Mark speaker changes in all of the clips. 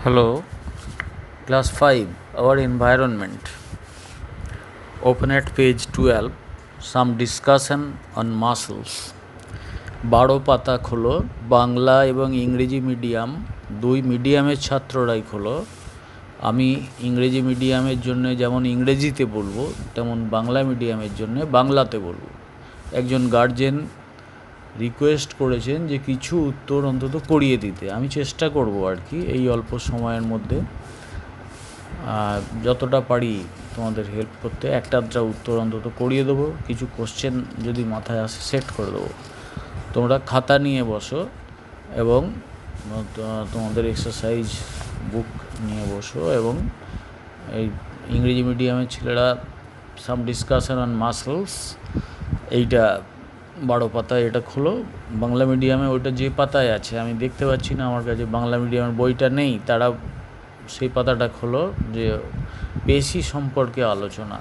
Speaker 1: Hello, class 5, our environment. Open at page 12, some discussion on muscles. 12 পাতা খোলো, বাংলা এবং ইংরেজি মিডিয়াম দুই মিডিয়ামের ছাত্ররাই খোলো। আমি ইংরেজি মিডিয়ামের জন্য যেমন ইংরেজিতে বলবো, তেমন বাংলা মিডিয়ামের জন্য বাংলাতে বলবো। একজন গার্জেন রিকোয়েস্ট করেছেন যে কিছু উত্তর অন্তত করিয়ে দিতে। আমি চেষ্টা করব আর কি এই অল্প সময়ের মধ্যে যতটা পারি তোমাদের হেল্প করতে। একটা উত্তর অন্তত করিয়ে দেবো, কিছু কোশ্চেন যদি মাথায় আসে সেট করে দেবো। তোমরা খাতা নিয়ে বসো এবং তোমাদের এক্সারসাইজ বুক নিয়ে বসো এবং এই ইংরেজি মিডিয়ামের ছেলেরা সাম ডিসকাশন অন মাসলস এইটা 12 পাতায় এটা খোলো। বাংলা মিডিয়ামে ওইটা যে পাতায় আছে আমি দেখতে পাচ্ছি না, আমার কাছে বাংলা মিডিয়ামের বইটা নেই, তারা সেই পাতাটা খোলো যে পেশি সম্পর্কে আলোচনা।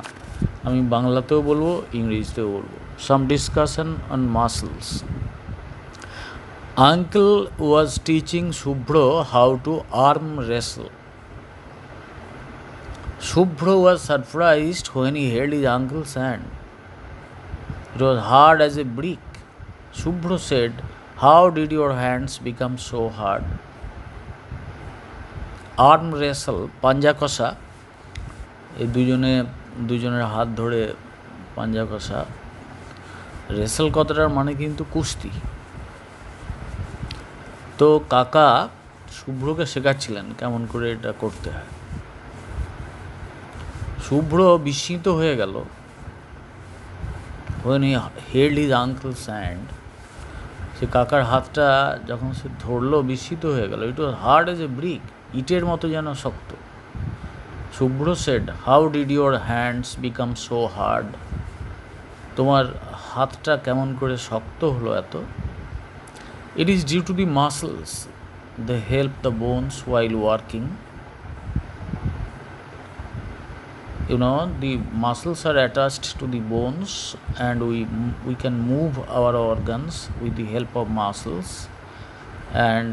Speaker 1: আমি বাংলাতেও বলবো, ইংরেজিতেও বলবো। Some discussion on muscles. Uncle was teaching Subhro how to arm wrestle. Subhro was surprised when he held his uncle's hand. It was hard as a brick. Subhro said, "How did your hands become so hard?" Arm wrestle, পাঞ্জা কষা, এই দুজনের হাত ধরে পাঞ্জা কষা। Wrestle কথাটার মানে কিন্তু কুস্তি। তো কাকা শুভ্রকে শেখাচ্ছিলেন কেমন করে এটা করতে হয়। শুভ্র বিস্মিত হয়ে গেল when he held his uncle's hand. সে কাকার হাতটা যখন সে ধরলো বিস্মিত হয়ে গেল। It was hard as a brick, ইটের মতো যেন শক্ত। Shubhra said, how did your hands become so hard? তোমার হাতটা কেমন করে শক্ত হলো এত? It is due to the muscles, they help the bones while working. The muscles are attached to the bones and we can move our organs with the help of muscles. And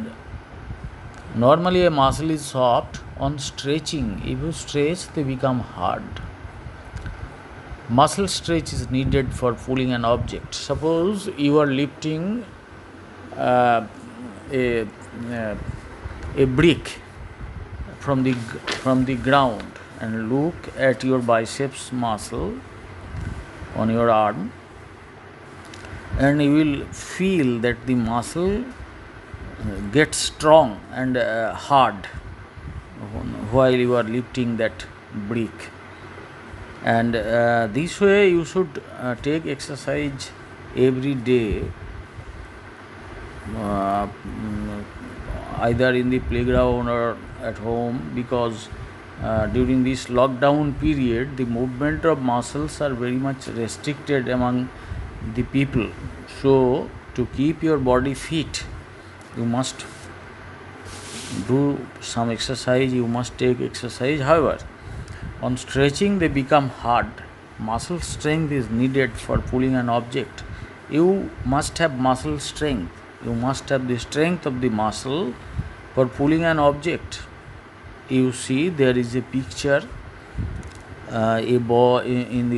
Speaker 1: normally a muscle is soft. On stretching, if you stretch, they become hard. Muscle stretch is needed for pulling an object. Suppose you are lifting a brick from the ground, and look at your biceps muscle on your arm, and you will feel that the muscle gets strong and hard while you are lifting that brick. And this way you should take exercise every day, either in the playground or at home, because during this lockdown period the movement of muscles are very much restricted among the people. So to keep your body fit, you must do some exercise, you must take exercise. However, on stretching they become hard. Muscle strength is needed for pulling an object. You must have muscle strength, you must have the strength of the muscle for pulling an object. You see there is a picture, a boy in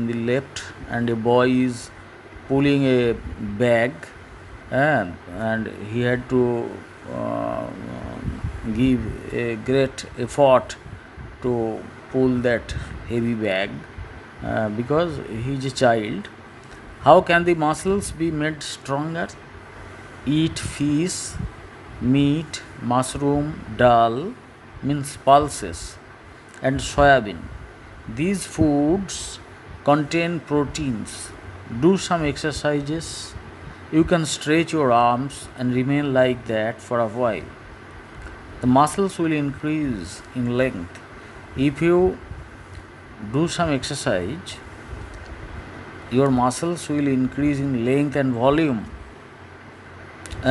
Speaker 1: the left, and a boy is pulling a bag, and he had to give a great effort to pull that heavy bag because he is a child. How can the muscles be made stronger? Eat fish, meat, mushroom, dal, means pulses, and soybean. These foods contain proteins. Do some exercises. You can stretch your arms and remain like that for a while. The muscles will increase in length. If you do some exercise, your muscles will increase in length and volume,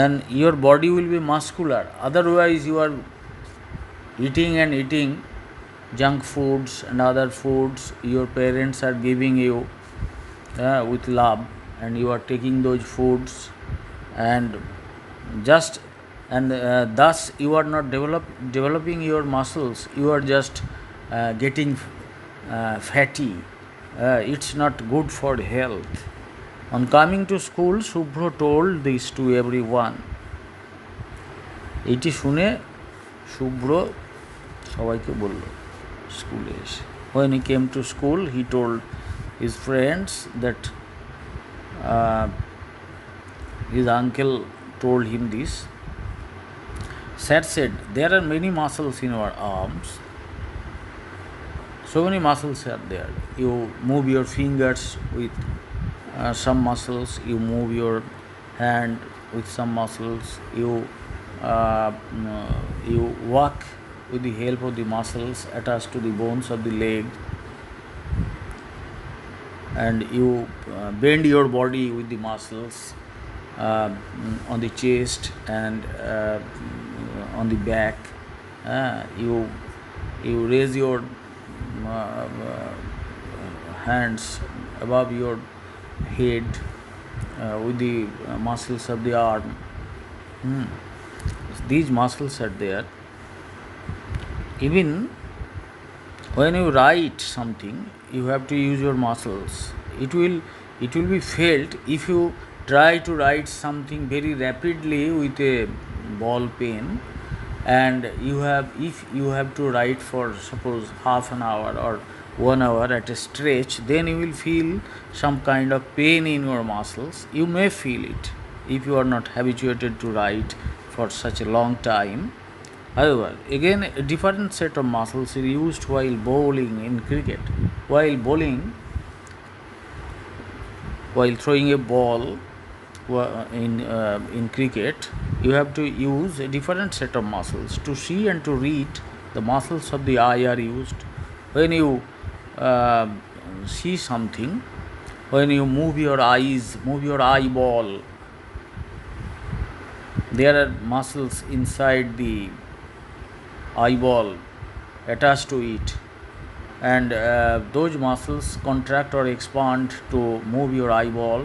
Speaker 1: and your body will be muscular. Otherwise you are eating junk foods and other foods your parents are giving you with love, and you are taking those foods and just and thus you are not developing your muscles, you are just getting fatty. It's not good for health. On coming to school, Shubhra told this to everyone. এটি শুনে শুভ্র সবাইকে বলল স্কুলে এসে। When he came to school, he told his friends that his uncle told him this. Sir said, there are many muscles in our arms. So many muscles are there. You move your fingers with some muscles, you move your hand with some muscles, you walk with the help of the muscles attached to the bones of the leg, and you bend your body with the muscles on the chest and on the back. You raise your hands above your head with the muscles of the arm. These muscles are there. Even when you write something, you have to use your muscles. It will be felt if you try to write something very rapidly with a ball pen, and if you have to write for suppose half an hour or 1 hour at a stretch, then you will feel some kind of pain in your muscles. You may feel it if you are not habituated to write for such a long time. However, again, a different set of muscles is used while bowling in cricket. While bowling, while throwing a ball in cricket, you have to use a different set of muscles. To see and to read, the muscles of the eye are used. When you see something, when you move your eyes, move your eyeball, there are muscles inside the eyeball attached to it, and those muscles contract or expand to move your eyeball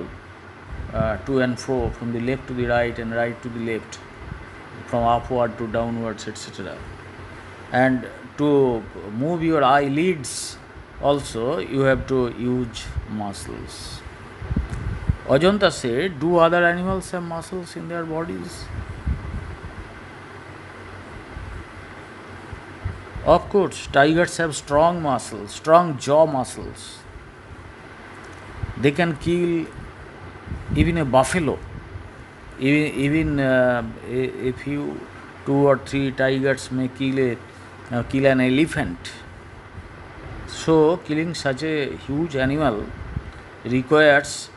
Speaker 1: to and fro, from the left to the right and right to the left, from upward to downwards, etc. And to move your eyelids also, you have to use muscles. Ajanta said, do other animals have muscles in their bodies? Of course, tigers have strong muscles, strong jaw muscles. They can kill even a buffalo. Even if you 2 or 3 tigers may kill an elephant. So killing such a huge animal requires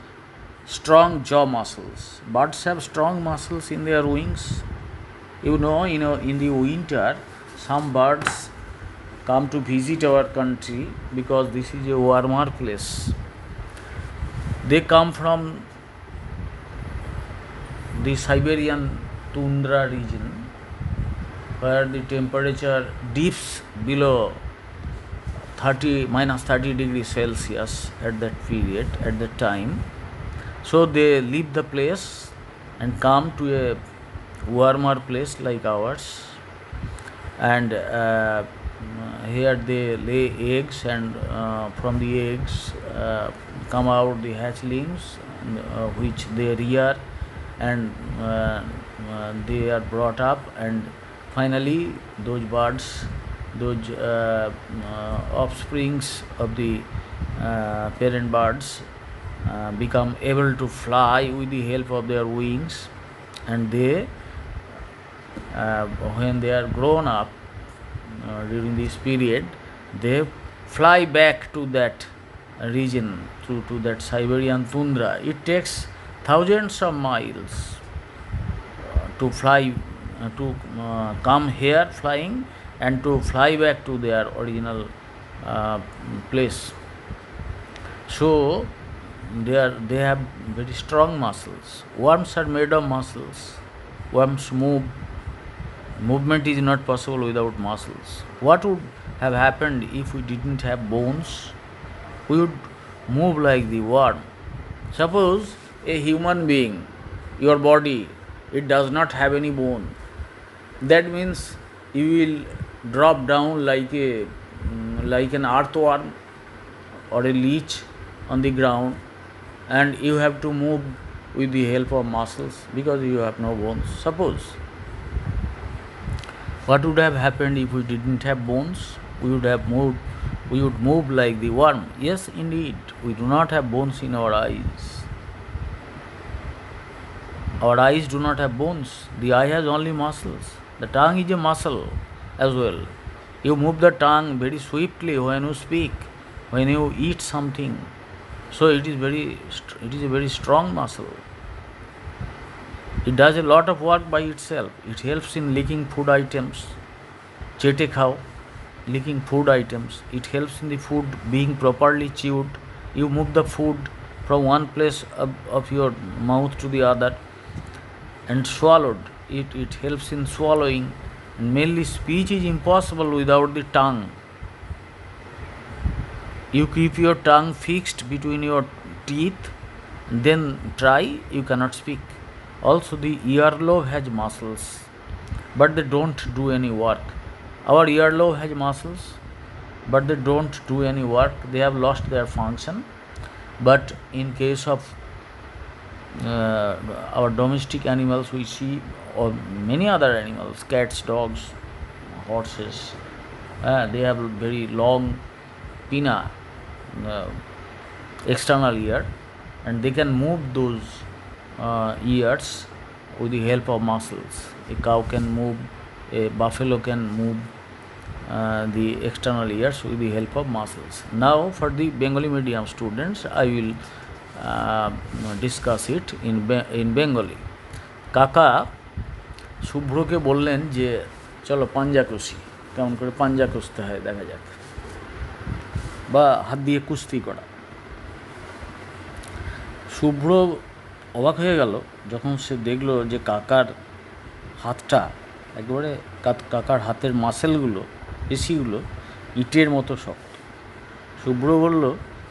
Speaker 1: strong jaw muscles. Birds have strong muscles in their wings. In the winter, some birds come to visit our country because this is a warmer place. They come from the Siberian tundra region, where the temperature dips below minus 30 degrees Celsius at that period, at that time. So they leave the place and come to a warmer place like ours, and here they lay eggs, and from the eggs come out the hatchlings, which they rear, and they are brought up, and finally those birds, those offsprings of the parent birds become able to fly with the help of their wings, and they when they are grown up during this period, they fly back to that region, to that Siberian tundra. It takes thousands of miles to fly, to come here flying, and to fly back to their original place. So they have very strong muscles. Worms are made of muscles. Worms move. Movement is not possible without muscles. What would have happened if we didn't have bones? We would move like the worm. Suppose a human being, your body, it does not have any bone. That means you will drop down like an earthworm or a leech on the ground, and you have to move with the help of muscles because you have no bones. Suppose what would have happened if we didn't have bones? We would move like the worm. Yes, indeed, we do not have bones in our eyes. Our eyes do not have bones. The eye has only muscles. The tongue is a muscle as well. You move the tongue very swiftly when you speak, when you eat something. So it is a very strong muscle. It does a lot of work by itself. It helps in licking food items. Chete khao, licking food items. It helps in the food being properly chewed. You move the food from one place of your mouth to the other and swallowed. It helps in swallowing. And mainly speech is impossible without the tongue. You keep your tongue fixed between your teeth, then try, you cannot speak. Also, the earlobe has muscles, but they don't do any work. Our earlobe has muscles, but they don't do any work. They have lost their function. But in case of our domestic animals, we see, or many other animals, cats, dogs, horses, they have very long pinna, external ear, and they can move those ears with the help of muscles. A cow can move, a buffalo can move the external ears with the help of muscles. Now, for the Bengali medium students, I will discuss it in Bengali. কাকা শুভ্রকে বললেন যে চলো পাঞ্জা কষি, কেমন করে পাঞ্জা কষতে হয় দেখা যাক, বা হাত দিয়ে কুস্তি করা। শুভ্র অবাক হয়ে গেল যখন সে দেখলো যে কাকার হাতটা একেবারে, কাকার হাতের মাসেলগুলো, পেশিগুলো ইটের মতো শক্ত। শুভ্র বলল,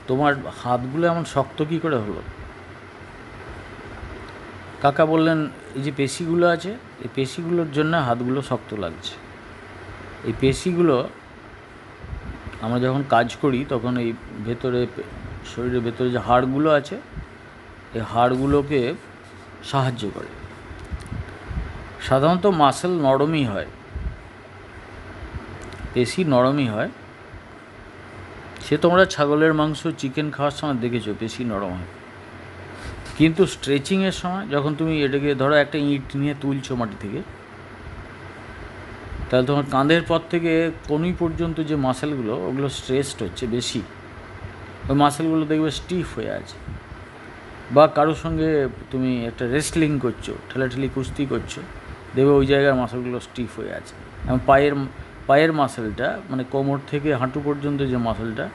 Speaker 1: তোমার হাতগুলো এমন শক্ত কী করে হলো? কাকা বললেন, এই যে পেশিগুলো আছে, এই পেশিগুলোর জন্য হাতগুলো শক্ত লাগছে। এই পেশিগুলো আমরা যখন কাজ করি তখন এই ভেতরে, শরীরের ভেতরে যে হাড়গুলো আছে, এই হাড়গুলোকে সাহায্য করে। সাধারণত মাসেল নরমই হয়, পেশি নরমই হয়। সে তোমরা ছাগলের মাংস, চিকেন খাওয়ার সময় দেখেছো পেশি নরম হয়, কিন্তু স্ট্রেচিংয়ের সময় যখন তুমি এটাকে ধরো একটা ইট নিয়ে তুলছো মাটি থেকে, তাহলে তোমার কাঁধের পর থেকে কনুই পর্যন্ত যে মাসেলগুলো, ওগুলো স্ট্রেসড হচ্ছে বেশি, ওই মাসেলগুলো দেখবে স্টিফ হয়ে আছে। বা কারোর সঙ্গে তুমি একটা রেসলিং করছো, ঠেলাঠেলি কুস্তি করছো, দেখবে ওই জায়গার মাসেলগুলো স্টিফ হয়ে আছে। এবং পায়ের মাসেলটা, মানে কোমর থেকে হাঁটু পর্যন্ত যে মাসেলটা,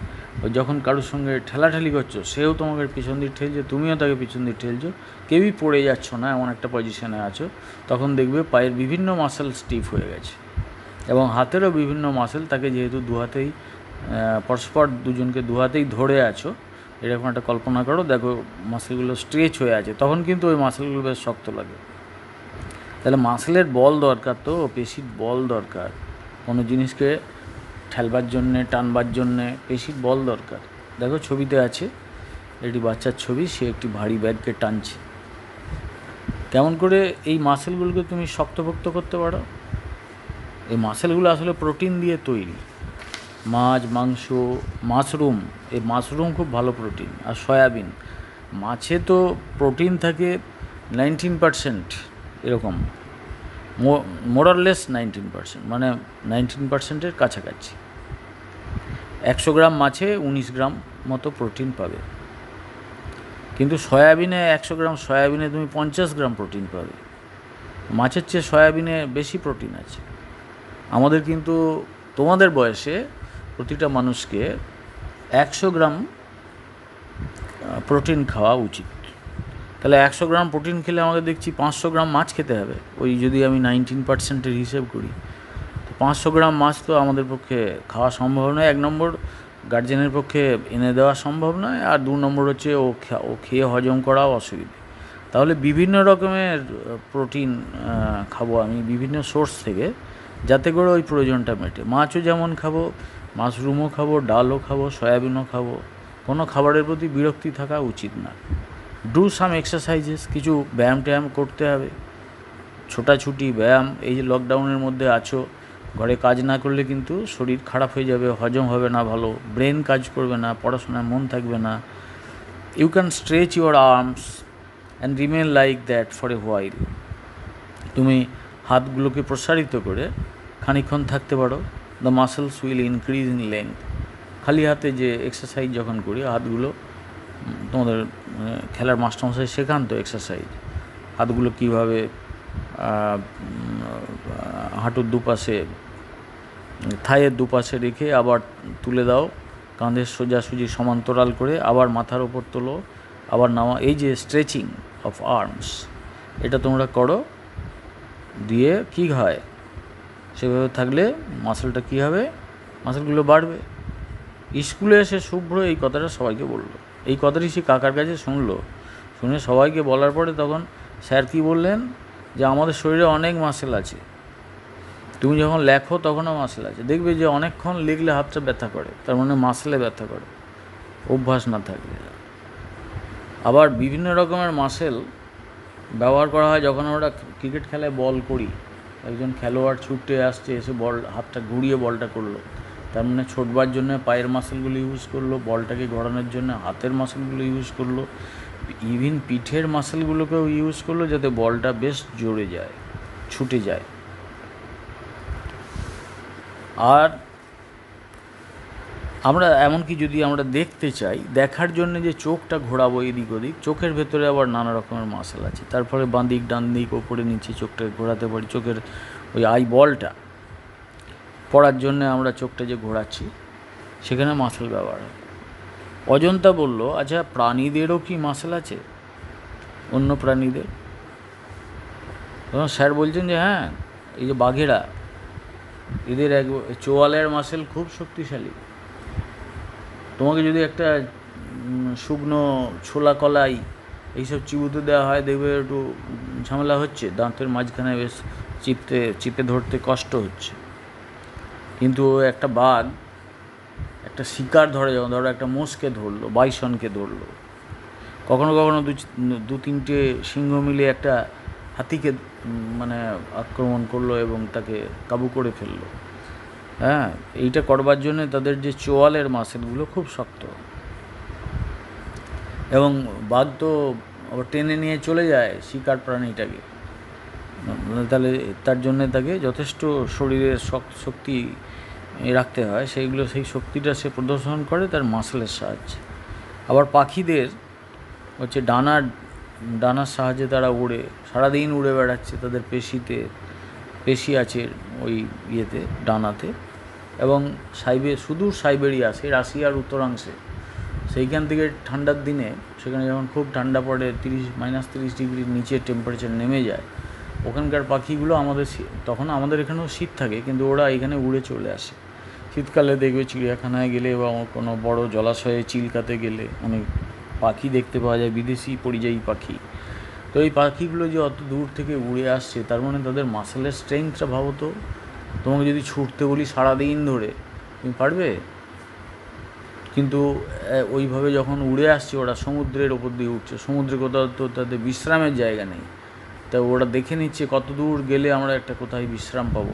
Speaker 1: ওই যখন কারোর সঙ্গে ঠেলাঠেলি করছো, সেও তোমাকে পিছন দিকে ঠেলছে, তুমিও তাকে পিছন দিকে ঠেলছো, কেউই পড়ে যাচ্ছ না, এমন একটা পজিশনে আছো, তখন দেখবে পায়ের বিভিন্ন মাসেল স্টিফ হয়ে গেছে। এবং হাতেরও বিভিন্ন মাসেল, তাকে যেহেতু দু হাতেই পরস্পর দুজনকে দু হাতেই ধরে আছো, এরকম একটা কল্পনা করো, দেখো মাসেলগুলো স্ট্রেচ হয়ে আছে, তখন কিন্তু ওই মাসেলগুলো বেশ শক্ত লাগে। তাহলে মাসেলের বল দরকার, তো পেশির বল দরকার, কোনো জিনিসকে ঠেলবার জন্যে, টানবার জন্যে পেশির বল দরকার। দেখো ছবিতে আছে একটি বাচ্চার ছবি, সে একটি ভারী ব্যাগকে টানছে। কেমন করে এই মাসেলগুলোকে তুমি শক্তপোক্ত করতে পারো? এই মাসেলগুলো আসলে প্রোটিন দিয়ে তৈরি। মাছ, মাংস, মাশরুম, এই মাশরুম খুব ভালো প্রোটিন, আর সয়াবিন। মাছে তো প্রোটিন থাকে 19%, এরকম মোরারলেস 19%, মানে 19%-এর কাছাকাছি। 100 গ্রাম মাছে 19 গ্রাম মতো প্রোটিন পাবে, কিন্তু সয়াবিনে 100 গ্রাম সয়াবিনে তুমি 50 গ্রাম প্রোটিন পাবে। মাছের চেয়ে সয়াবিনে বেশি প্রোটিন আছে। আমাদের কিন্তু তোমাদের বয়সে প্রতিটা মানুষকে 100 গ্রাম প্রোটিন খাওয়া উচিত। তাহলে 100 গ্রাম প্রোটিন খেলে আমাকে দেখছি 500 গ্রাম মাছ খেতে হবে। ওই যদি আমি 19%-এর হিসেব করি, তো 500 গ্রাম মাছ তো আমাদের পক্ষে খাওয়া সম্ভব নয়। 1 নম্বর, গার্জেনের পক্ষে এনে দেওয়া সম্ভব নয়, আর 2 নম্বর হচ্ছে ও খেয়ে হজম করাও অসুবিধে। তাহলে বিভিন্ন রকমের প্রোটিন খাবো আমি বিভিন্ন সোর্স থেকে, যাতে করে ওই প্রয়োজনটা মেটে। মাছও যেমন খাবো, মাশরুমও খাবো, ডালও খাবো, সয়াবিনও খাবো। কোনো খাবারের প্রতি বিরক্তি থাকা উচিত না। ডু সাম এক্সারসাইজেস, কিছু ব্যায়াম ট্যায়াম করতে হবে, ছোটাছুটি ব্যায়াম। এই যে লকডাউনের মধ্যে আছো, ঘরে কাজ না করলে কিন্তু শরীর খারাপ হয়ে যাবে, হজম হবে না ভালো, ব্রেন কাজ করবে না, পড়াশোনায় মন থাকবে না। You can stretch your arms and remain like that for a while. তুমি হাতগুলোকে প্রসারিত করে খানিকক্ষণ থাকতে পারো। The muscles will increase in length. খালি হাতে যে এক্সারসাইজ যখন করি, হাতগুলো তোমাদের খেলার মাস্টারমশাই শেখান তো এক্সারসাইজ, হাতগুলো কীভাবে হাঁটুর দুপাশে, থাইয়ের দুপাশে রেখে আবার তুলে দাও, কাঁধের সোজাসুজি সমান্তরাল করে আবার মাথার ওপর তোলো, আবার নামা। এই যে স্ট্রেচিং অফ আর্মস, এটা তোমরা করো। দিয়ে কী হয়, সেভাবে থাকলে মাসেলটা কী হবে, মাসেলগুলো বাড়বে। স্কুলে এসে শুভ্র এই কথাটা সবাইকে বললো। এই কথাটি সে কাকার কাছে শুনলো, শুনে সবাইকে বলার পরে তখন স্যার কী বললেন, যে আমাদের শরীরে অনেক মাসেল আছে, তুমি যখন লেখো তখনও মাসেল আছে। দেখবে যে অনেকক্ষণ লিখলে হাতটা ব্যথা করে, তার মানে মাসেলে ব্যথা করে, অভ্যাস না থাকলে। আবার বিভিন্ন রকমের মাসেল ব্যবহার করা হয় যখন আমরা ক্রিকেট খেলায় বল করি। একজন খেলোয়াড় ছুটে আসছে, এসে বল হাতটা ঘুরিয়ে বলটা করলো, তার মানে ছোটবার জন্য পায়ের মাসেলগুলো ইউজ করলো, বলটাকে ঘোরানোর জন্য হাতের মাসেলগুলো ইউজ করলো, ইভিন পিঠের মাসেলগুলোকেও ইউজ করলো, যাতে বলটা বেশ জোরে যায়, ছুটে যায়। আর আমরা এমনকি যদি আমরা দেখতে চাই, দেখার জন্য যে চোখটা ঘোরাবো এদিক ওদিক, চোখের ভেতরে আবার নানা রকমের মাসেল আছে। তারপরে বাঁ দিক ডান দিক ওপরে নিচে চোখটাকে ঘোরাতে পারি। চোখের ওই আই বলটা পড়ার জন্য আমরা চোখটা যে ঘোরাচ্ছি, সেখানে মাসেল ব্যবহার হয়। অজন্তা বলল, আচ্ছা প্রাণীদেরও কি মাসেল আছে, অন্য প্রাণীদের? তখন স্যার বলছেন যে হ্যাঁ, এই যে বাঘেরা, এদের চোয়ালের মাসেল খুব শক্তিশালী। তোমাকে যদি একটা শুকনো ছোলা কলাই এইসব চিবুতে দেওয়া হয়, দেখবে একটু ঝামেলা হচ্ছে, দাঁতের মাঝখানে বেশ চিপে ধরতে কষ্ট হচ্ছে। কিন্তু একটা বাঘ একটা শিকার ধরে, যখন ধরো একটা মোষকে ধরলো, বাইসনকে ধরলো, কখনো কখনো দু তিনটে সিংহ মিলে একটা হাতিকে মানে আক্রমণ করলো এবং তাকে কাবু করে ফেললো। হ্যাঁ, এইটা করবার জন্য তাদের যে চোয়ালের মাসেলগুলো খুব শক্ত, এবং বাঘ তো আবার টেনে নিয়ে চলে যায় শিকার প্রাণীটাকে, তাহলে তার জন্যে তাকে যথেষ্ট শরীরের শক্তি রাখতে হয়, সেইগুলো সেই শক্তিটা সে প্রদর্শন করে তার মাসেলের সাহায্যে। আবার পাখিদের হচ্ছে ডানার সাহায্যে তারা উড়ে, সারাদিন উড়ে বেড়াচ্ছে, তাদের পেশি আছে ওই ইয়েতে, ডানাতে। এবং সুদূর সাইবেরিয়া, সেই রাশিয়ার উত্তরাংশে, সেইখান থেকে ঠান্ডার দিনে সেখানে যখন খুব ঠান্ডা পড়ে, -30 ডিগ্রির নিচে টেম্পারেচার নেমে যায়, ওখানকার পাখিগুলো তখন আমাদের এখানেও শীত থাকে, কিন্তু ওরা এখানে উড়ে চলে আসে। শীতকালে দেখবে চিড়িয়াখানায় গেলে বা কোনো বড় জলাশয়ে চিল্কাতে গেলে অনেক পাখি দেখতে পাওয়া যায়, বিদেশি পরিযায়ী পাখি। তো এই পাখিগুলো যে অত দূর থেকে উড়ে আসছে, তার মানে তাদের মাসেলের স্ট্রেংথটা ভাবো তো। তোমাকে যদি ছুটতে বলি সারাদিন ধরে, তুমি পারবে? কিন্তু ওইভাবে যখন উড়ে আসছে, ওরা সমুদ্রের ওপর দিয়ে উঠছে, সমুদ্রে কোথাও তো তাদের বিশ্রামের জায়গা নেই, তা ওরা দেখে নিচ্ছে কত দূর গেলে আমরা একটা কোথায় বিশ্রাম পাবো।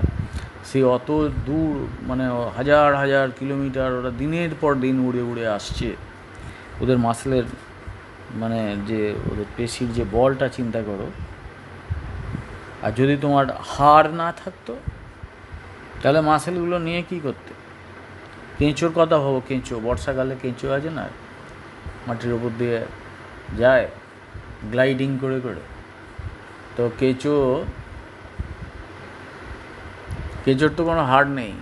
Speaker 1: সেই অত দূর, মানে হাজার হাজার কিলোমিটার ওরা দিনের পর দিন উড়ে উড়ে আসছে। ওদের মাসেলের মানে যে ওদের পেশির যে বলটা চিন্তা করো। আর যদি তোমার হাড় না থাকতো, তাহলে মাসেলগুলো নিয়ে কী করতে? কেঁচোর কথা ভাবো, কেঁচো, বর্ষাকালে কেঁচো আছে না, মাটির ওপর দিয়ে যায় গ্লাইডিং করে করে। তো কেঁচোর তো কোনো হাড় নেই।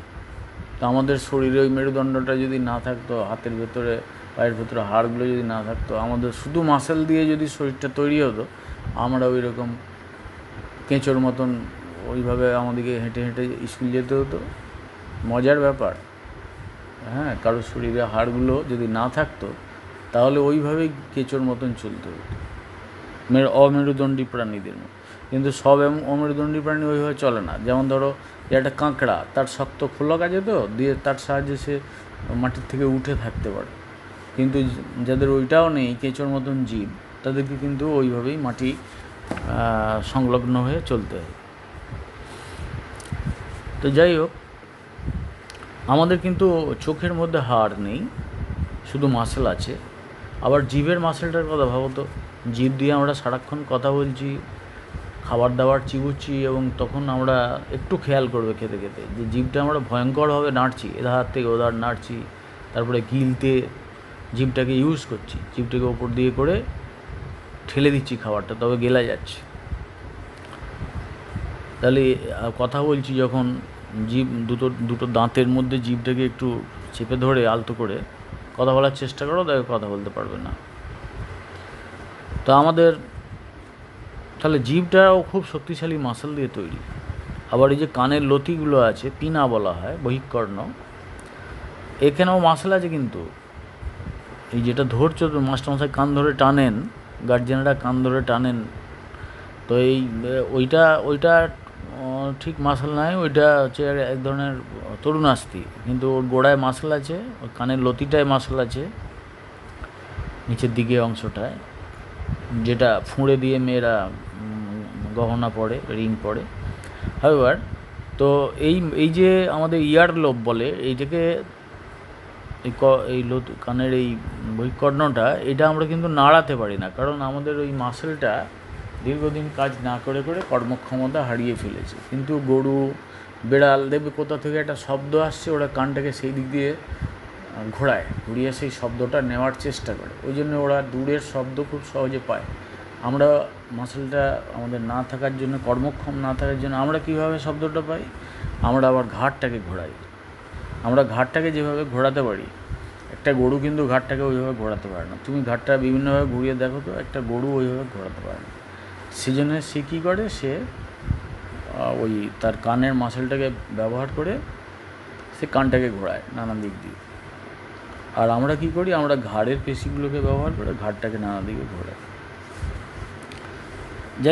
Speaker 1: তো আমাদের শরীরে ওই মেরুদণ্ডটা যদি না থাকতো, হাতের ভেতরে পায়ের ভেতরে হাড়গুলো যদি না থাকতো, আমাদের শুধু মাসেল দিয়ে যদি শরীরটা তৈরি হতো, আমরা ওই রকম কেঁচোর মতন ওইভাবে আমাদেরকে হেঁটে হেঁটে স্কুল যেতে হতো। মজার ব্যাপার। হ্যাঁ, কারোর শরীরে হাড়গুলো যদি না থাকতো, তাহলে ওইভাবেই কেঁচোর মতন চলতে হতো। অমেরুদণ্ডী প্রাণীদের মতো। কিন্তু সব অমেরুদণ্ডী প্রাণী ওইভাবে চলে না। যেমন ধরো যে একটা কাঁকড়া, তার শক্ত খোলক আছে তো, দিয়ে তার সাহায্যে সে মাটির থেকে উঠে থাকতে পারে। কিন্তু যাদের ওইটাও নেই, কেঁচোর মতন জীব, তাদেরকে কিন্তু ওইভাবেই মাটি সংলগ্ন হয়ে চলতে হয়। তো যাই হোক, আমাদের কিন্তু চোখের মধ্যে হাড় নেই, শুধু মাসেল আছে। আবার জিভের মাসেলটার কথা ভাবো তো, জিভ দিয়ে আমরা সারাক্ষণ কথা বলছি, খাবার দাবার চিবুচ্ছি, এবং তখন আমরা একটু খেয়াল করবে খেতে খেতে যে জিভটা আমরা ভয়ঙ্করভাবে নাড়ছি, এধার থেকে ওধার নাড়ছি, তারপরে গিলতে জিভটাকে ইউজ করছি, জিভটাকে ওপর দিয়ে করে ঠেলে দিচ্ছি খাবারটা, তবে গেলা যাচ্ছে। তাহলে কথা বলছি যখন, জিভ দুটো দাঁতের মধ্যে জিভটাকে একটু চেপে ধরে আলতো করে কথা বলার চেষ্টা করো, তাকে কথা বলতে পারবে না। তো আমাদের তাহলে জিভটাও খুব শক্তিশালী মাসল দিয়ে তৈরি। আবার এই যে কানের লতিগুলো আছে, পিনা বলা হয়, বহিঃকর্ণ, এখানেও মাসল আছে। কিন্তু এই যেটা ধরছো, তো মাস্টারমশাই কান ধরে টানেন, গার্জেনরা কান ধরে টানেন, তো এই ওইটা ঠিক মাসল নয়, ওইটা হচ্ছে এক ধরনের তরুণাস্থি, কিন্তু ওর গোড়ায় মাসল আছে, ওর কানের লতিটায় মাসল আছে, নিচের দিকে অংশটায়, যেটা ফুঁড়ে দিয়ে মেয়েরা গহনা পরে, রিং পরে। হাউএভার, তো এই যে আমাদের ইয়ার লোব বলে এইটাকে, এই কানের এই বহিঃকর্ণটা, এটা আমরা কিন্তু নাড়াতে পারি না, কারণ আমাদের ওই মাসেলটা দীর্ঘদিন কাজ না করে করে কর্মক্ষমতা হারিয়ে ফেলেছে। কিন্তু গরু, বেড়াল দেখবে কোথা থেকে একটা শব্দ আসছে, ওরা কানটাকে সেই দিক দিয়ে ঘুরিয়ে সেই শব্দটা নেওয়ার চেষ্টা করে, ওই জন্য ওরা দূরের শব্দ খুব সহজে পায়। আমরা মাসেলটা আমাদের না থাকার জন্য, কর্মক্ষম না থাকার জন্য আমরা কীভাবে শব্দটা পাই, আমরা আবার ঘাড়টাকে ঘোরাই। আমরা ঘাড়টাকে যেভাবে ঘোরাতে পারি, একটা গরু কিন্তু ঘাড়টাকে ওইভাবে ঘোরাতে পারে না। তুমি ঘাড়টা বিভিন্নভাবে ঘুরিয়ে দেখো তো, একটা গরু ওইভাবে ঘোরাতে পারে না। সেজন্য সে কী করে, সে ওই তার কানের মাসেলটাকে ব্যবহার করে সে কানটাকে ঘোরায় নানা দিক দিয়ে। আর আমরা কী করি, আমরা ঘাড়ের পেশিগুলোকে ব্যবহার করে ঘাড়টাকে নানা দিকে ঘোরাই।